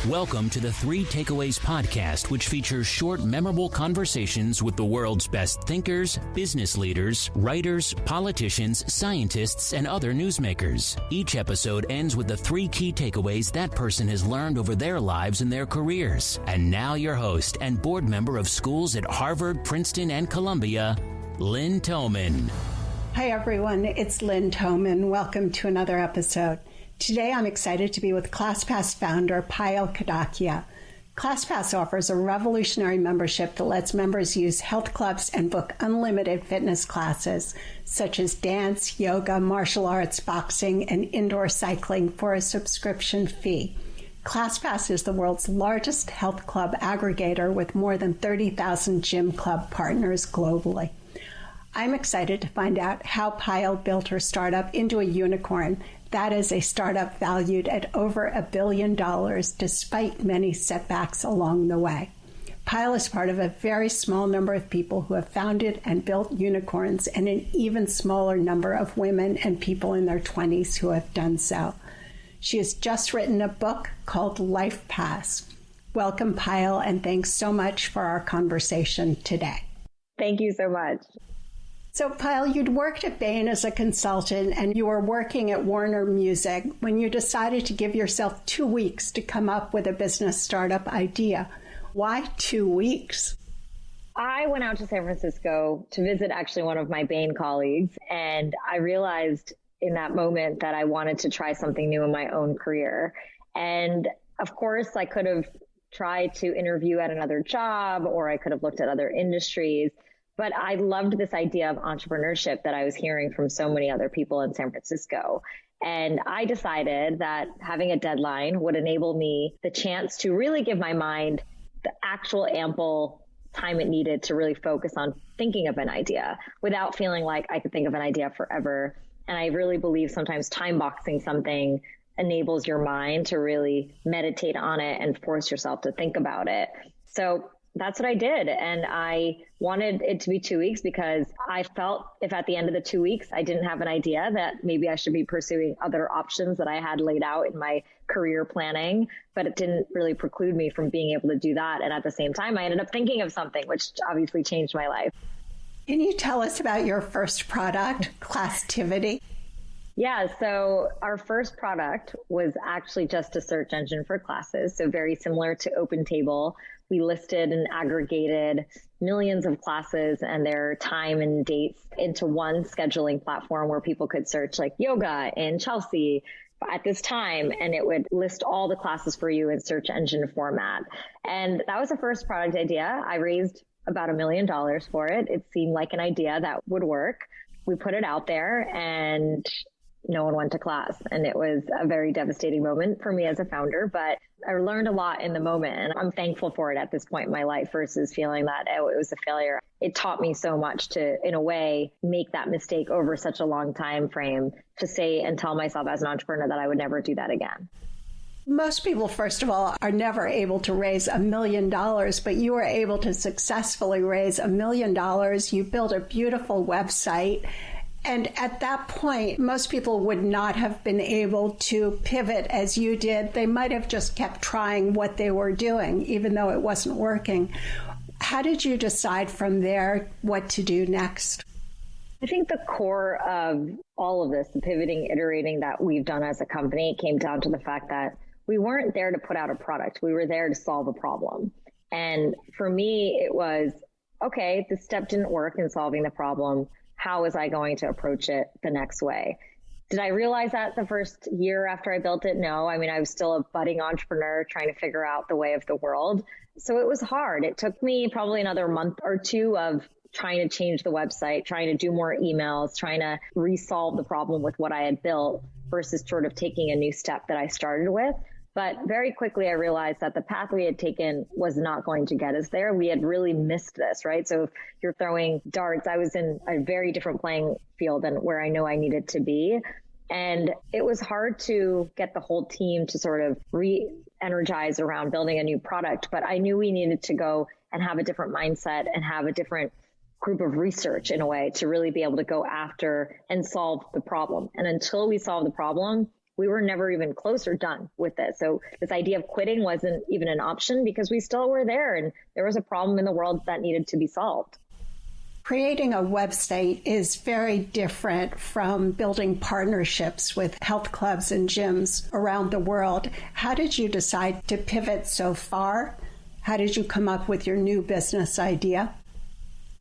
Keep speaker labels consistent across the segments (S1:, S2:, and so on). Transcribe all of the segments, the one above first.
S1: Welcome to the 3 Takeaways podcast, which features short, memorable conversations with the world's best thinkers, business leaders, writers, politicians, scientists, and other newsmakers. Each episode ends with the 3 key takeaways that person has learned over their lives and their careers. And now your host and board member of schools at Harvard, Princeton, and Columbia, Lynn Toman.
S2: Hi, everyone. It's Lynn Toman. Welcome to another episode. Today, I'm excited to be with ClassPass founder Payal Kadakia. ClassPass offers a revolutionary membership that lets members use health clubs and book unlimited fitness classes, such as dance, yoga, martial arts, boxing, and indoor cycling for a subscription fee. ClassPass is the world's largest health club aggregator with more than 30,000 gym club partners globally. I'm excited to find out how Payal built her startup into a unicorn. That is a startup valued at over $1 billion, despite many setbacks along the way. Payal is part of a very small number of people who have founded and built unicorns, and an even smaller number of women and people in their 20s who have done so. She has just written a book called LifePass. Welcome, Payal, and thanks so much for our conversation today.
S3: Thank you so much.
S2: So, Payal, you'd worked at Bain as a consultant, and you were working at Warner Music when you decided to give yourself 2 weeks to come up with a business startup idea. Why 2 weeks?
S3: I went out to San Francisco to visit actually one of my Bain colleagues, and I realized in that moment that I wanted to try something new in my own career. And of course, I could have tried to interview at another job, or I could have looked at other industries. But I loved this idea of entrepreneurship that I was hearing from so many other people in San Francisco. And I decided that having a deadline would enable me the chance to really give my mind the actual ample time it needed to really focus on thinking of an idea without feeling like I could think of an idea forever. And I really believe sometimes time boxing something enables your mind to really meditate on it and force yourself to think about it. So that's what I did. And I wanted it to be 2 weeks because I felt if at the end of the 2 weeks, I didn't have an idea, that maybe I should be pursuing other options that I had laid out in my career planning, but it didn't really preclude me from being able to do that. And at the same time, I ended up thinking of something which obviously changed my life.
S2: Can you tell us about your first product, Classtivity?
S3: Yeah, so our first product was actually just a search engine for classes. So very similar to OpenTable. We listed and aggregated millions of classes and their time and dates into one scheduling platform where people could search like yoga in Chelsea at this time, and it would list all the classes for you in search engine format. And that was the first product idea. I raised about $1 million for it. It seemed like an idea that would work. We put it out there and no one went to class. And it was a very devastating moment for me as a founder, but I learned a lot in the moment, and I'm thankful for it at this point in my life versus feeling that it was a failure. It taught me so much to, in a way, make that mistake over such a long time frame, to say and tell myself as an entrepreneur that I would never do that again.
S2: Most people, first of all, are never able to raise $1 million, but you were able to successfully raise $1 million. You built a beautiful website. And at that point, most people would not have been able to pivot as you did. They might have just kept trying what they were doing, even though it wasn't working. How did you decide from there what to do next?
S3: I think the core of all of this, the pivoting, iterating that we've done as a company, came down to the fact that we weren't there to put out a product. We were there to solve a problem. And for me, it was, okay, this step didn't work in solving the problem. How was I going to approach it the next way? Did I realize that the first year after I built it? No. I mean, I was still a budding entrepreneur trying to figure out the way of the world. So it was hard. It took me probably another month or two of trying to change the website, trying to do more emails, trying to resolve the problem with what I had built versus sort of taking a new step that I started with. But very quickly, I realized that the path we had taken was not going to get us there. We had really missed this, right? So if you're throwing darts, I was in a very different playing field than where I know I needed to be. And it was hard to get the whole team to sort of re-energize around building a new product. But I knew we needed to go and have a different mindset and have a different group of research in a way to really be able to go after and solve the problem. And until we solve the problem, we were never even close or done with this. So this idea of quitting wasn't even an option because we still were there and there was a problem in the world that needed to be solved.
S2: Creating a website is very different from building partnerships with health clubs and gyms around the world. How did you decide to pivot so far? How did you come up with your new business idea?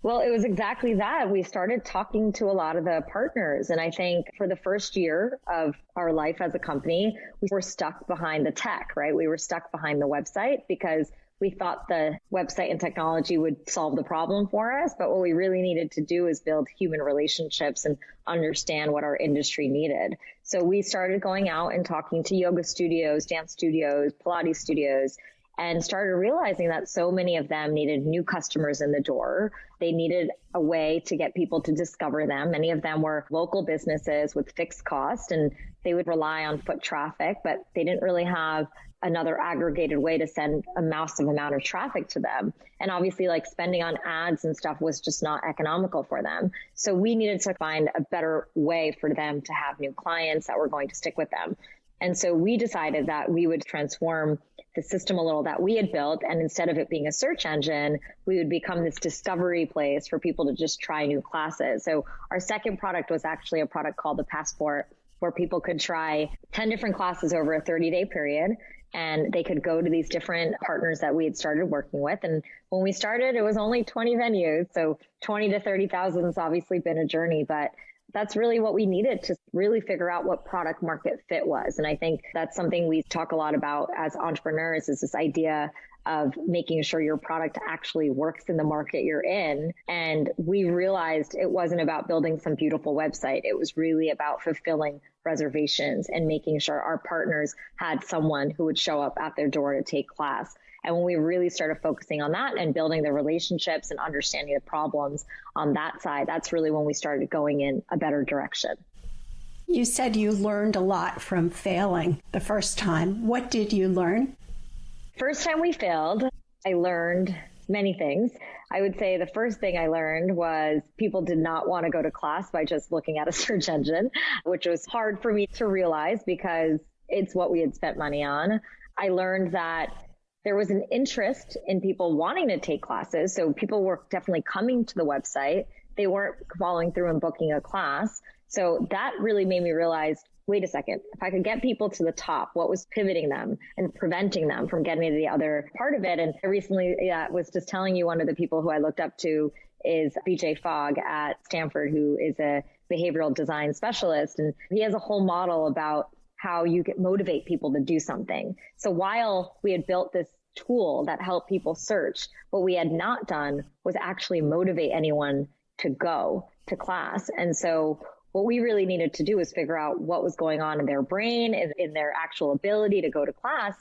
S3: Well, it was exactly that. We started talking to a lot of the partners. And I think for the first year of our life as a company, we were stuck behind the tech, right? We were stuck behind the website because we thought the website and technology would solve the problem for us. But what we really needed to do is build human relationships and understand what our industry needed. So we started going out and talking to yoga studios, dance studios, Pilates studios, and started realizing that so many of them needed new customers in the door. They needed a way to get people to discover them. Many of them were local businesses with fixed cost, and they would rely on foot traffic, but they didn't really have another aggregated way to send a massive amount of traffic to them. And obviously, like spending on ads and stuff was just not economical for them. So we needed to find a better way for them to have new clients that were going to stick with them. And so we decided that we would transform the system a little that we had built. And instead of it being a search engine, we would become this discovery place for people to just try new classes. So our second product was actually a product called the Passport, where people could try 10 different classes over a 30-day period. And they could go to these different partners that we had started working with. And when we started, it was only 20 venues. So 20 to 30,000 has obviously been a journey, but that's really what we needed to really figure out what product market fit was. And I think that's something we talk a lot about as entrepreneurs, is this idea of making sure your product actually works in the market you're in. And we realized it wasn't about building some beautiful website. It was really about fulfilling reservations and making sure our partners had someone who would show up at their door to take class. And when we really started focusing on that and building the relationships and understanding the problems on that side, that's really when we started going in a better direction.
S2: You said you learned a lot from failing the first time. What did you learn?
S3: First time we failed, I learned many things. I would say the first thing I learned was people did not want to go to class by just looking at a search engine, which was hard for me to realize because it's what we had spent money on. I learned that there was an interest in people wanting to take classes. So people were definitely coming to the website. They weren't following through and booking a class. So that really made me realize, wait a second, if I could get people to the top, what was pivoting them and preventing them from getting to the other part of it? And I recently was just telling you one of the people who I looked up to is BJ Fogg at Stanford, who is a behavioral design specialist. And he has a whole model about how you motivate people to do something. So while we had built this tool that helped people search, what we had not done was actually motivate anyone to go to class. And so what we really needed to do was figure out what was going on in their brain, in their actual ability to go to class.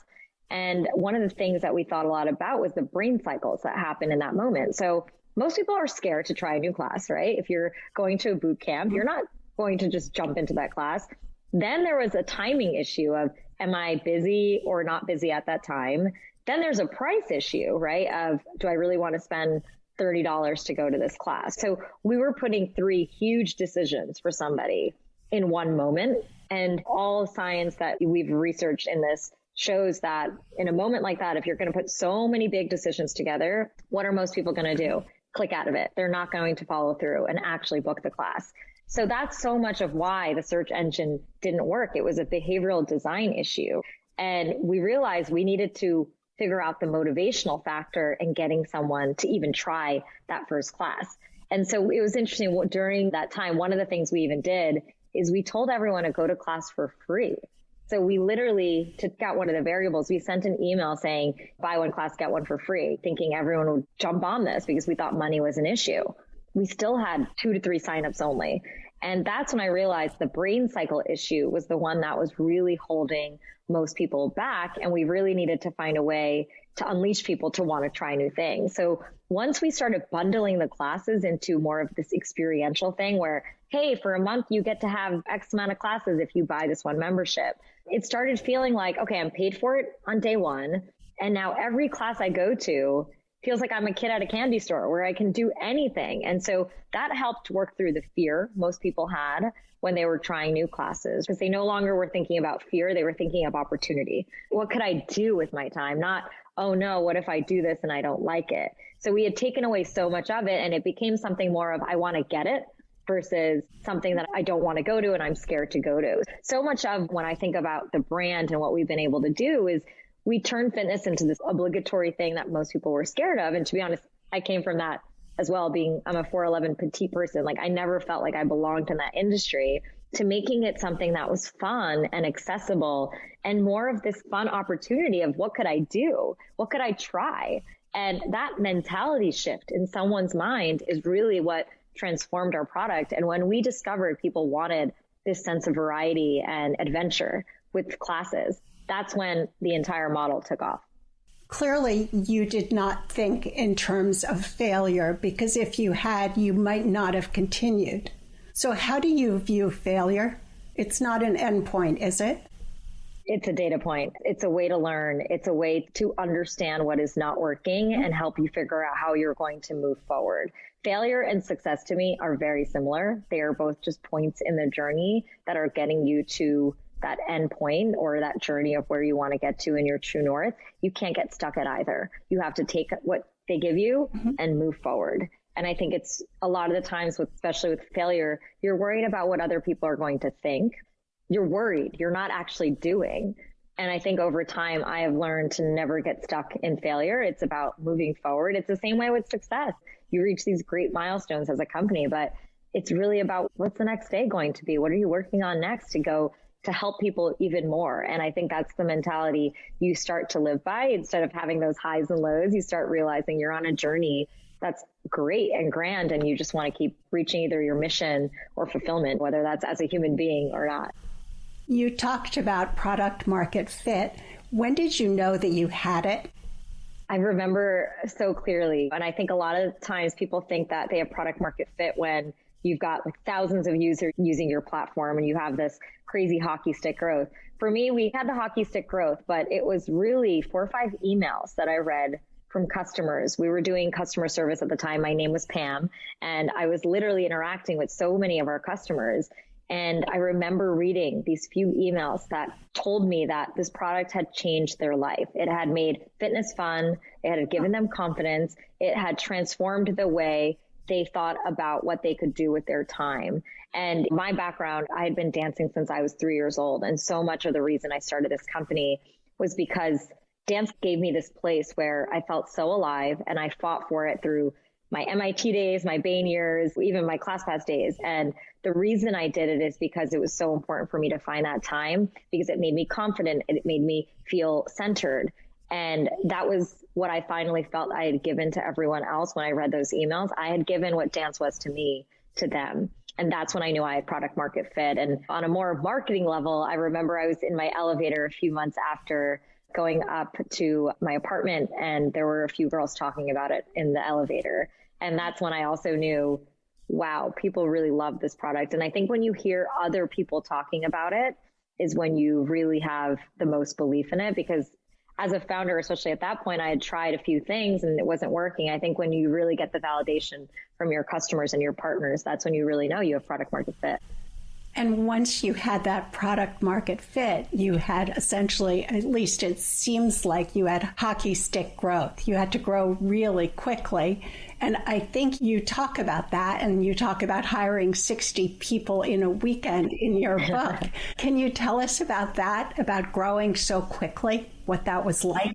S3: And one of the things that we thought a lot about was the brain cycles that happen in that moment. So most people are scared to try a new class, right? If you're going to a boot camp, you're not going to just jump into that class. Then there was a timing issue of, am I busy or not busy at that time? Then there's a price issue, right? Of, do I really want to spend $30 to go to this class? So we were putting three huge decisions for somebody in one moment. And all science that we've researched in this shows that in a moment like that, if you're going to put so many big decisions together, what are most people going to do? Click out of it. They're not going to follow through and actually book the class. So that's so much of why the search engine didn't work. It was a behavioral design issue. And we realized we needed to figure out the motivational factor in getting someone to even try that first class. And so it was interesting during that time, one of the things we even did is we told everyone to go to class for free. So we literally took out one of the variables. We sent an email saying, buy one class, get one for free, thinking everyone would jump on this because we thought money was an issue. We still had 2 to 3 signups only. And that's when I realized the brain cycle issue was the one that was really holding most people back. And we really needed to find a way to unleash people to want to try new things. So once we started bundling the classes into more of this experiential thing where, hey, for a month, you get to have X amount of classes if you buy this one membership, it started feeling like, okay, I'm paid for it on day one. And now every class I go to feels like I'm a kid at a candy store where I can do anything. And so that helped work through the fear most people had when they were trying new classes, because they no longer were thinking about fear. They were thinking of opportunity. What could I do with my time? Not, oh no, what if I do this and I don't like it? So we had taken away so much of it, and it became something more of, I want to get it versus something that I don't want to go to and I'm scared to go to. So much of when I think about the brand and what we've been able to do is we turned fitness into this obligatory thing that most people were scared of. And to be honest, I came from that as well, I'm a 4'11" petite person. Like I never felt like I belonged in that industry, to making it something that was fun and accessible and more of this fun opportunity of what could I do? What could I try? And that mentality shift in someone's mind is really what transformed our product. And when we discovered people wanted this sense of variety and adventure with classes, that's when the entire model took off.
S2: Clearly, you did not think in terms of failure, because if you had, you might not have continued. So how do you view failure? It's not an endpoint, is it?
S3: It's a data point. It's a way to learn. It's a way to understand what is not working and help you figure out how you're going to move forward. Failure and success to me are very similar. They are both just points in the journey that are getting you to that end point or that journey of where you want to get to in your true north. You can't get stuck at either. You have to take what they give you and move forward. And I think it's a lot of the times, especially with failure, you're worried about what other people are going to think. You're worried. You're not actually doing. And I think over time, I have learned to never get stuck in failure. It's about moving forward. It's the same way with success. You reach these great milestones as a company, but it's really about what's the next day going to be? What are you working on next to go to help people even more? And I think that's the mentality you start to live by. Instead of having those highs and lows, you start realizing you're on a journey that's great and grand, and you just want to keep reaching either your mission or fulfillment, whether that's as a human being or not.
S2: You talked about product market fit. When did you know that you had it?
S3: I remember so clearly. And I think a lot of times people think that they have product market fit when you've got like thousands of users using your platform and you have this crazy hockey stick growth. For me, we had the hockey stick growth, but it was really 4 or 5 emails that I read from customers. We were doing customer service at the time. My name was Pam, and I was literally interacting with so many of our customers. And I remember reading these few emails that told me that this product had changed their life. It had made fitness fun. It had given them confidence. It had transformed the way they thought about what they could do with their time. And my background, I had been dancing since I was 3 years old. And so much of the reason I started this company was because dance gave me this place where I felt so alive, and I fought for it through my MIT days, my Bain years, even my ClassPass days. And the reason I did it is because it was so important for me to find that time, because it made me confident. It made me feel centered. And that was what I finally felt I had given to everyone else when I read those emails. I had given what dance was to me, to them. And that's when I knew I had product market fit. And on a more marketing level, I remember I was in my elevator a few months after going up to my apartment, and there were a few girls talking about it in the elevator. And that's when I also knew, wow, people really love this product. And I think when you hear other people talking about it is when you really have the most belief in it, because as a founder, especially at that point, I had tried a few things and it wasn't working. I think when you really get the validation from your customers and your partners, that's when you really know you have product market fit.
S2: And once you had that product market fit, you had essentially, at least it seems like you had hockey stick growth. You had to grow really quickly. And I think you talk about that, and you talk about hiring 60 people in a weekend in your book. Can you tell us about that, about growing so quickly, what that was like?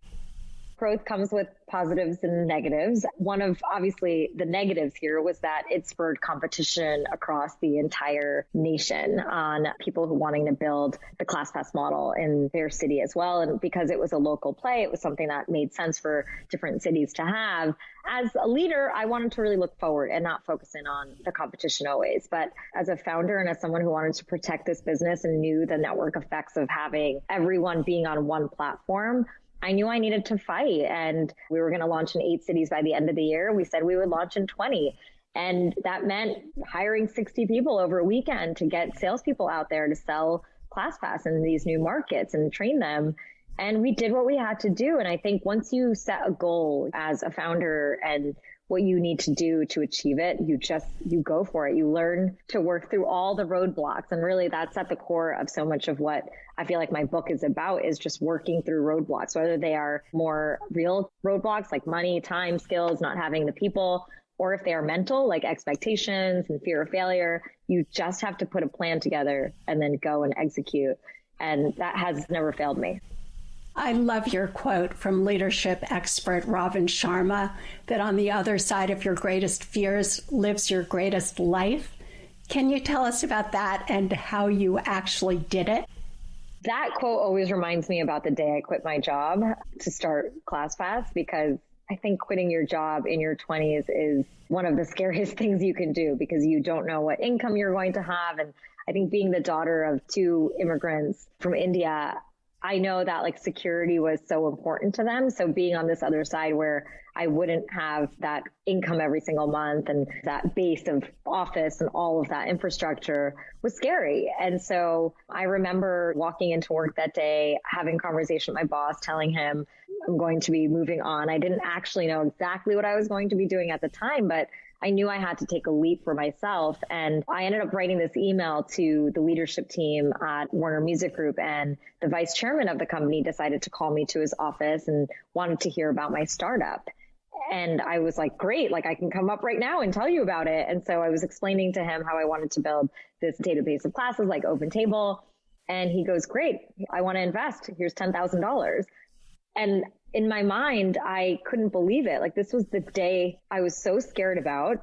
S3: Growth comes with positives and negatives. One of obviously the negatives here was that it spurred competition across the entire nation on people who wanting to build the ClassPass model in their city as well. And because it was a local play, it was something that made sense for different cities to have. As a leader, I wanted to really look forward and not focus in on the competition always. But as a founder and as someone who wanted to protect this business and knew the network effects of having everyone being on one platform, I knew I needed to fight, and we were going to launch in 8 cities by the end of the year. We said we would launch in 20. And that meant hiring 60 people over a weekend to get salespeople out there to sell ClassPass in these new markets and train them. And we did what we had to do. And I think once you set a goal as a founder and what you need to do to achieve it, you go for it. You learn to work through all the roadblocks. And really that's at the core of so much of what I feel like my book is about, is just working through roadblocks, whether they are more real roadblocks like money, time, skills, not having the people, or if they are mental, like expectations and fear of failure. You just have to put a plan together and then go and execute. And that has never failed me.
S2: I love your quote from leadership expert Robin Sharma that on the other side of your greatest fears lives your greatest life. Can you tell us about that and how you actually did it?
S3: That quote always reminds me about the day I quit my job to start ClassPass, because I think quitting your job in your 20s is one of the scariest things you can do, because you don't know what income you're going to have. And I think being the daughter of two immigrants from India, I know that like security was so important to them. So being on this other side where I wouldn't have that income every single month and that base of office and all of that infrastructure was scary. And so I remember walking into work that day, having a conversation with my boss, telling him I'm going to be moving on. I didn't actually know exactly what I was going to be doing at the time, but I knew I had to take a leap for myself. And I ended up writing this email to the leadership team at Warner Music Group, and the vice chairman of the company decided to call me to his office and wanted to hear about my startup. And I was like, great, like I can come up right now and tell you about it. And so I was explaining to him how I wanted to build this database of classes like OpenTable. And he goes, great, I want to invest. Here's $10,000. And in my mind, I couldn't believe it. Like this was the day I was so scared about,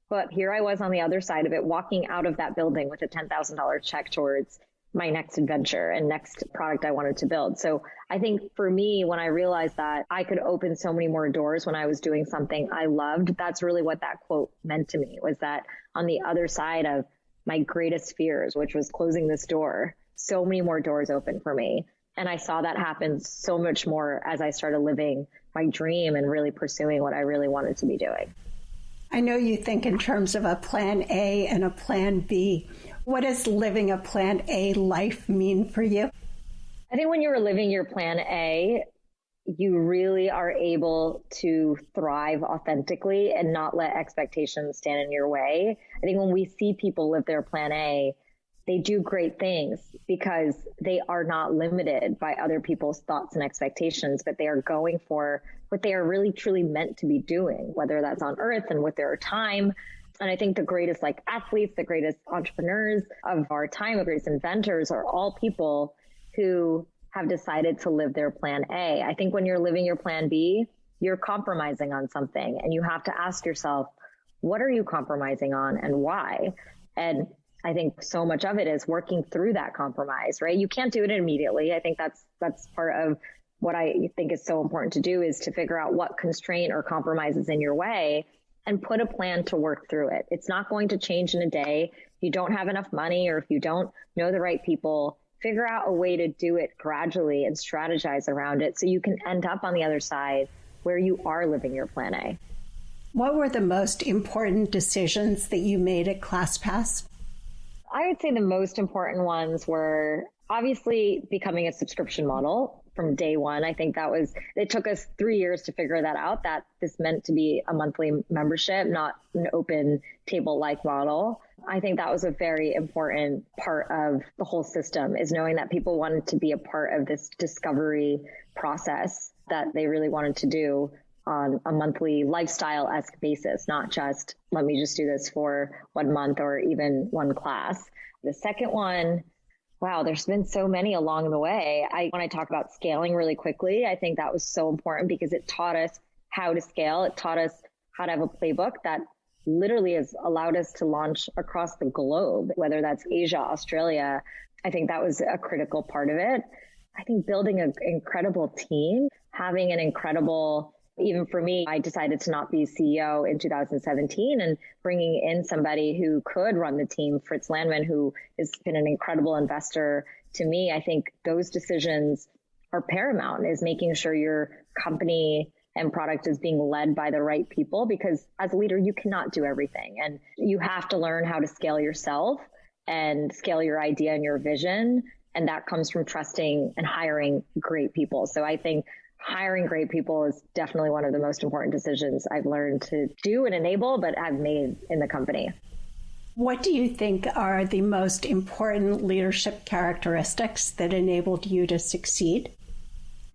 S3: but here I was on the other side of it, walking out of that building with a $10,000 check towards my next adventure and next product I wanted to build. So I think for me, when I realized that I could open so many more doors when I was doing something I loved, that's really what that quote meant to me, was that on the other side of my greatest fears, which was closing this door, so many more doors open for me. And I saw that happen so much more as I started living my dream and really pursuing what I really wanted to be doing.
S2: I know you think in terms of a plan A and a plan B. What does living a plan A life mean for you?
S3: I think when you're living your plan A, you really are able to thrive authentically and not let expectations stand in your way. I think when we see people live their plan A, they do great things because they are not limited by other people's thoughts and expectations, but they are going for what they are really truly meant to be doing, whether that's on earth and with their time. And I think the greatest like athletes, the greatest entrepreneurs of our time, the greatest inventors are all people who have decided to live their plan A. I think when you're living your plan B, you're compromising on something, and you have to ask yourself, what are you compromising on and why? And I think so much of it is working through that compromise, right? You can't do it immediately. I think that's part of what I think is so important to do, is to figure out what constraint or compromise is in your way and put a plan to work through it. It's not going to change in a day. If you don't have enough money or if you don't know the right people, figure out a way to do it gradually and strategize around it so you can end up on the other side where you are living your plan A.
S2: What were the most important decisions that you made at ClassPass?
S3: I would say the most important ones were obviously becoming a subscription model from day one. I think it took us 3 years to figure that out, that this meant to be a monthly membership, not an open table-like model. I think that was a very important part of the whole system, is knowing that people wanted to be a part of this discovery process that they really wanted to do on a monthly lifestyle-esque basis, not just, let me just do this for 1 month or even one class. The second one, wow, there's been so many along the way. When I talk about scaling really quickly, I think that was so important because it taught us how to scale. It taught us how to have a playbook that literally has allowed us to launch across the globe, whether that's Asia, Australia. I think that was a critical part of it. I think building an incredible team, having an incredible, even for me, I decided to not be CEO in 2017 and bringing in somebody who could run the team, Fritz Landman, who has been an incredible investor to me. I think those decisions are paramount, is making sure your company and product is being led by the right people, because as a leader, you cannot do everything. And you have to learn how to scale yourself and scale your idea and your vision And that comes from trusting and hiring great people. So I think hiring great people is definitely one of the most important decisions I've learned to do and enable, but I've made in the company.
S2: What do you think are the most important leadership characteristics that enabled you to succeed?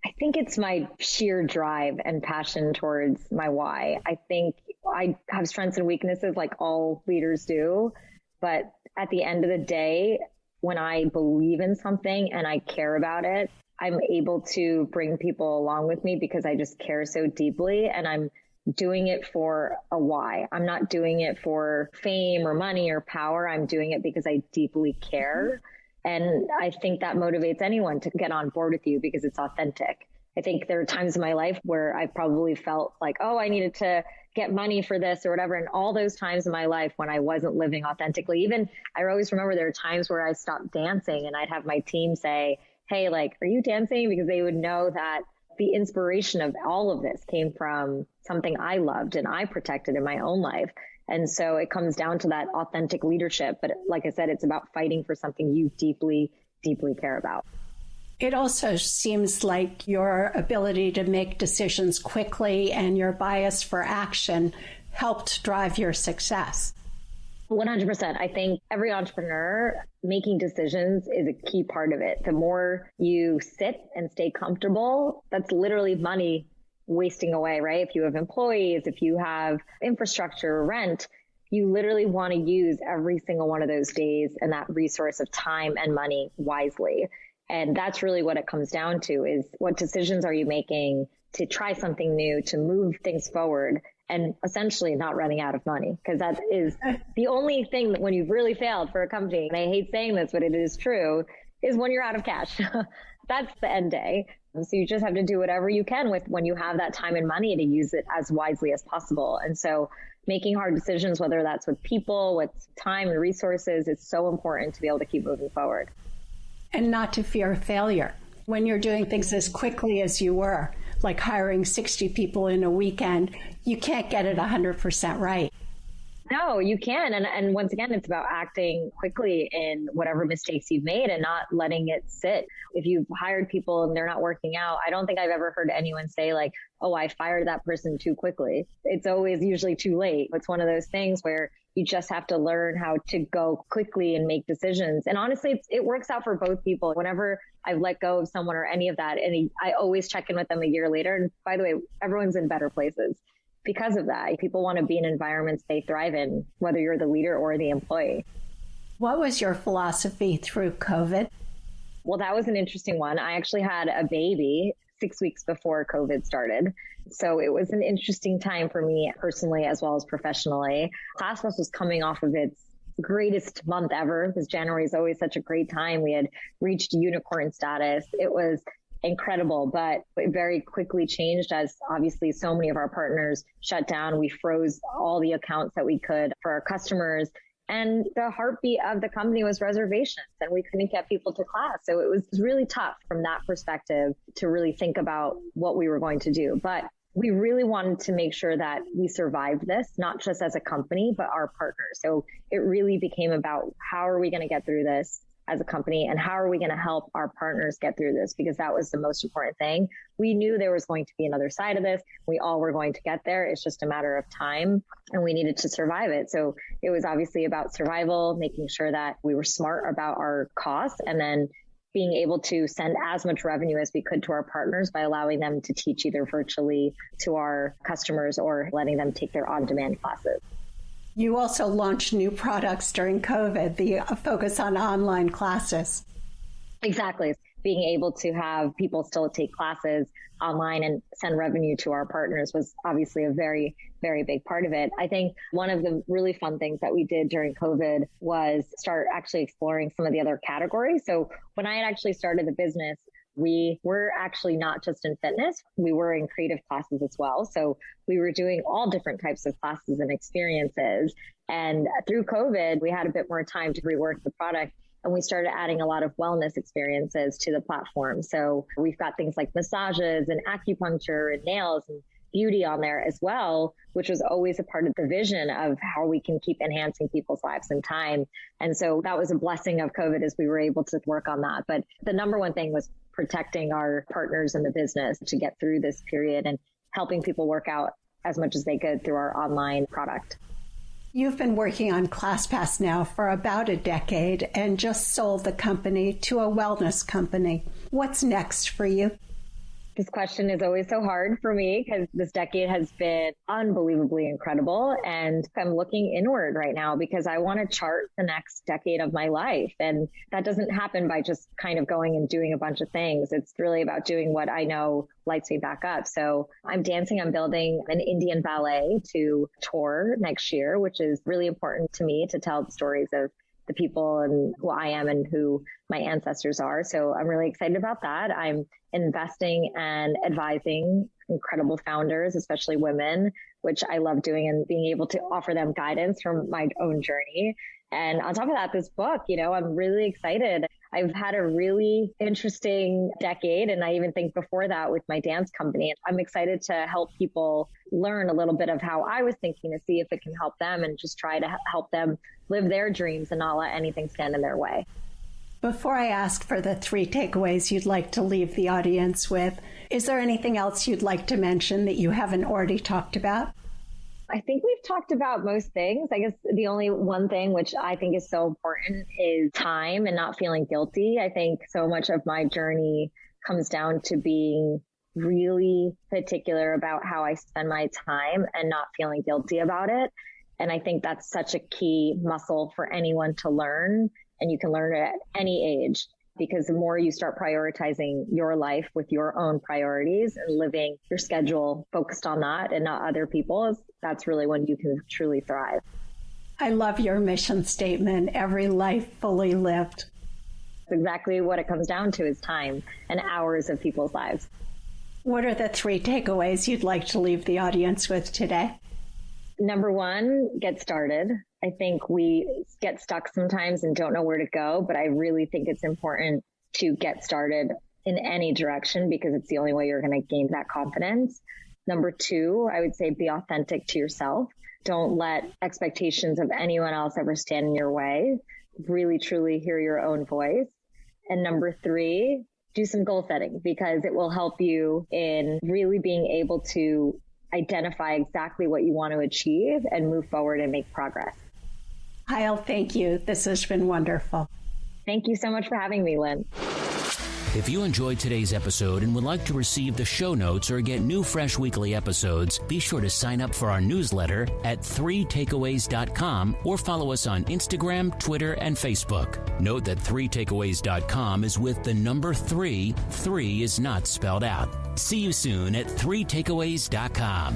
S3: I think it's my sheer drive and passion towards my why. I think I have strengths and weaknesses like all leaders do, but at the end of the day, when I believe in something and I care about it, I'm able to bring people along with me because I just care so deeply, and I'm doing it for a why. I'm not doing it for fame or money or power. I'm doing it because I deeply care. And I think that motivates anyone to get on board with you because it's authentic. I think there are times in my life where I probably felt like, oh, I needed to get money for this or whatever. And all those times in my life when I wasn't living authentically, even I always remember there are times where I stopped dancing and I'd have my team say, hey, like, are you dancing? Because they would know that the inspiration of all of this came from something I loved and I protected in my own life. And so it comes down to that authentic leadership. But like I said, it's about fighting for something you deeply, deeply care about.
S2: It also seems like your ability to make decisions quickly and your bias for action helped drive your success.
S3: 100%. I think every entrepreneur making decisions is a key part of it. The more you sit and stay comfortable, that's literally money wasting away, right? If you have employees, if you have infrastructure, rent, you literally want to use every single one of those days and that resource of time and money wisely. And that's really what it comes down to, is what decisions are you making to try something new, to move things forward, and essentially not running out of money. Because that is the only thing that when you've really failed for a company, and I hate saying this, but it is true, is when you're out of cash. That's the end day. So you just have to do whatever you can with when you have that time and money to use it as wisely as possible. And so making hard decisions, whether that's with people, with time and resources, is so important to be able to keep moving forward.
S2: And not to fear failure. When you're doing things as quickly as you were, like hiring 60 people in a weekend, you can't get it 100% right.
S3: No, you can. And once again, it's about acting quickly in whatever mistakes you've made and not letting it sit. If you've hired people and they're not working out, I don't think I've ever heard anyone say like, oh, I fired that person too quickly. It's always usually too late. It's one of those things where you just have to learn how to go quickly and make decisions. And honestly, it works out for both people. Whenever I've let go of someone or any of that, and I always check in with them a year later. And by the way, everyone's in better places because of that. People want to be in environments they thrive in, whether you're the leader or the employee.
S2: What was your philosophy through COVID?
S3: Well, that was an interesting one. I actually had a baby 6 weeks before COVID started. So it was an interesting time for me personally, as well as professionally. ClassPass was coming off of its greatest month ever, because January is always such a great time. We had reached unicorn status. It was incredible, but it very quickly changed as obviously so many of our partners shut down. We froze all the accounts that we could for our customers. And the heartbeat of the company was reservations, and we couldn't get people to class. So it was really tough from that perspective to really think about what we were going to do. But we really wanted to make sure that we survived this, not just as a company, but our partners. So it really became about how are we going to get through this as a company, and how are we going to help our partners get through this? Because that was the most important thing. We knew there was going to be another side of this. We all were going to get there. It's just a matter of time, and we needed to survive it. So it was obviously about survival, making sure that we were smart about our costs, and then being able to send as much revenue as we could to our partners by allowing them to teach either virtually to our customers or letting them take their on-demand classes.
S2: You also launched new products during COVID, the focus on online classes.
S3: Exactly. Being able to have people still take classes online and send revenue to our partners was obviously a very, very big part of it. I think one of the really fun things that we did during COVID was start actually exploring some of the other categories. So when I had actually started the business, we were actually not just in fitness, we were in creative classes as well. So we were doing all different types of classes and experiences. And through COVID, we had a bit more time to rework the product, and we started adding a lot of wellness experiences to the platform. So we've got things like massages and acupuncture and nails and beauty on there as well, which was always a part of the vision of how we can keep enhancing people's lives in time. And so that was a blessing of COVID as we were able to work on that. But the number one thing was protecting our partners in the business to get through this period and helping people work out as much as they could through our online product.
S2: You've been working on ClassPass now for about a decade and just sold the company to a wellness company. What's next for you?
S3: This question is always so hard for me because this decade has been unbelievably incredible. And I'm looking inward right now because I want to chart the next decade of my life. And that doesn't happen by just kind of going and doing a bunch of things. It's really about doing what I know lights me back up. So I'm building an Indian ballet to tour next year, which is really important to me to tell the stories of the people and who I am and who my ancestors are. So I'm really excited about that. I'm investing and advising incredible founders, especially women, which I love doing and being able to offer them guidance from my own journey. And on top of that, this book, I'm really excited. I've had a really interesting decade. And I even think before that with my dance company, I'm excited to help people learn a little bit of how I was thinking to see if it can help them and just try to help them live their dreams and not let anything stand in their way.
S2: Before I ask for the 3 takeaways you'd like to leave the audience with, is there anything else you'd like to mention that you haven't already talked about?
S3: I think we've talked about most things. I guess the only one thing which I think is so important is time and not feeling guilty. I think so much of my journey comes down to being really particular about how I spend my time and not feeling guilty about it. And I think that's such a key muscle for anyone to learn. And you can learn it at any age, because the more you start prioritizing your life with your own priorities and living your schedule focused on that and not other people's, that's really when you can truly thrive.
S2: I love your mission statement, every life fully lived.
S3: That's exactly what it comes down to is time and hours of people's lives.
S2: What are the 3 takeaways you'd like to leave the audience with today?
S3: Number 1, get started. I think we get stuck sometimes and don't know where to go, but I really think it's important to get started in any direction because it's the only way you're going to gain that confidence. Number 2, I would say be authentic to yourself. Don't let expectations of anyone else ever stand in your way. Really, truly hear your own voice. And number 3, do some goal setting because it will help you in really being able to identify exactly what you want to achieve and move forward and make progress.
S2: Payal, thank you. This has been wonderful.
S3: Thank you so much for having me, Lynn.
S1: If you enjoyed today's episode and would like to receive the show notes or get new fresh weekly episodes, be sure to sign up for our newsletter at 3takeaways.com or follow us on Instagram, Twitter, and Facebook. Note that 3takeaways.com is with the number 3. 3 is not spelled out. See you soon at 3takeaways.com.